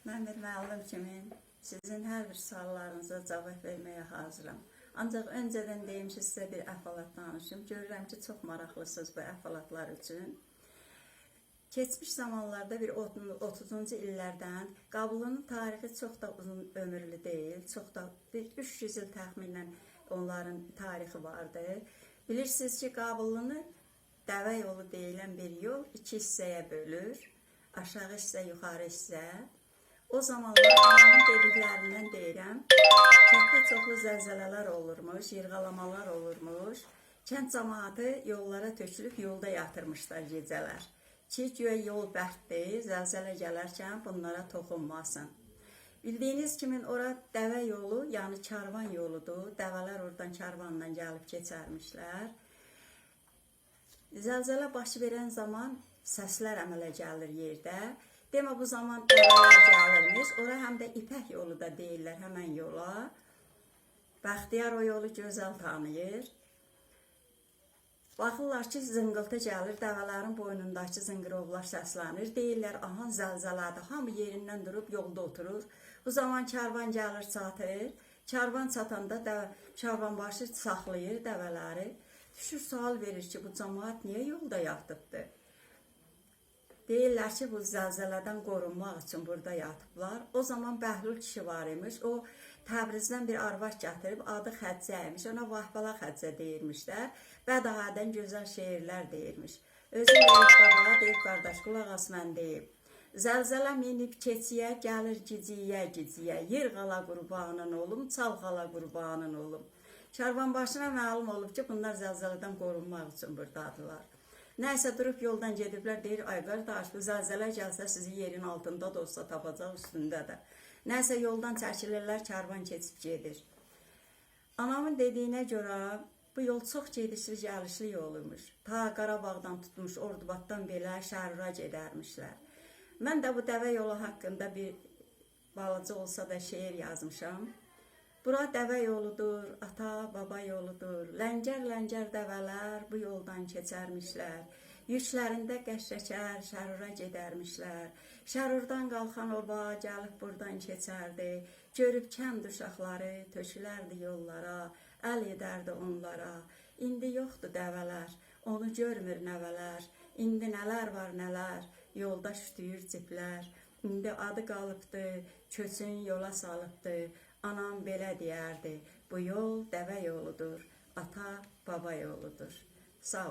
Mən bir müəllim kimi sizin hər bir suallarınıza cavab verməyə hazıram. Ancaq öncədən deyim ki, sizə bir əhvalat danışım. Görürəm ki, çox maraqlısınız bu əhvalatlar üçün. Keçmiş zamanlarda bir 30-cu illərdən Qabulunun tarixi çox da uzun ömürlü deyil. Çox da bir 300 il təxminən onların tarixi vardı. Bilirsiniz ki, Qabulunu dəvə yolu deyilən bir yol iki hissəyə bölür. Aşağı hissə, yuxarı hissə. O zamanlar anamın dediklərindən deyirəm, kənddə çoxlu zəlzələlər olurmuş, yırğalamalar olurmuş. Kənd cəmaatı yollara tökülüb yolda yatırmışlar gecələr. Ki, güya yol bərkdir, zəlzələ gələrkən bunlara toxunmasın. Bildiyiniz kimi ora dəvə yolu, yəni karvan yoludur. Dəvələr oradan karvanla gəlib keçərmişlər. Zəlzələ başı verən zaman səslər əmələ gəlir yerdə. Demə bu zaman dəvələr gəlirmiş. Ora həm də İpək yolu da deyirlər həmən yola. Bəxtiyar o yolu gözəl tanıyır. Baxırlar ki, zıngıltı gəlir, dəvələrin boynundakı zınqırovlar səslənir. Deyirlər, aha zəlzələdir. Hamı yerindən durub yolda oturur. Bu zaman karvan gəlir, çatır. Karvan çatanda karvanbaşı saxlayır dəvələri. Düşür, sual verir ki, bu cəmaat niyə yolda yatıbdır? Deyirlər ki, bu zəlzələdən qorunmaq üçün burada yatıblar. O zaman Bəhlul kişi var imiş. O Təbrizdən bir arvad gətirib, adı Xəccə imiş. Ona Vahbala Xəccə deyirmişlər. Bədahədən gözəl şeirlər deyirmiş. Özü deyib qabağa, deyib qardaş, qulaq as mən deyib. Zəlzələ minib keçiyə, gəlir giciyə, giciyə. Yırğala qurbanın olum, çalğala qurbanın olum. Karvanbaşına məlum olub ki, bunlar zəlzələdən qorunmaq üçün buradadılar. Nəysə durub yoldan gediblər, deyir, ay qardaş, bu zəlzələ gəlsə sizi yerin altında da olsa tapacaq, üstündə də. Nəysə yoldan çəkilirlər, karvan keçib gedir. Anamın dediyinə görə bu yol çox gedişli, gəlişli yoluymuş. Ta Qarabağdan tutmuş, Ordubaddan belə Şərura gedərmişlər. Mən də bu dəvə yolu haqqında bir balaca olsa da şeir yazmışam. Bura dəvə yoludur, ata, baba yoludur. Ləngər-ləngər dəvələr bu yoldan keçərmişlər. Yüklərində qəşrəkər, Şərura gedərmişlər. Şərurdan qalxan oba gəlib buradan keçərdi. Görüb kənd uşaqları tökülərdi yollara, əl edərdi onlara. İndi yoxdur dəvələr, onu görmür nəvələr. İndi nələr var nələr, yolda şütüyür ciplər. İndi adı qalıbdı, köçün yola salıbdı. Anam belə deyərdi, bu yol dəvə yoludur, ata, baba yoludur. Sağ ol.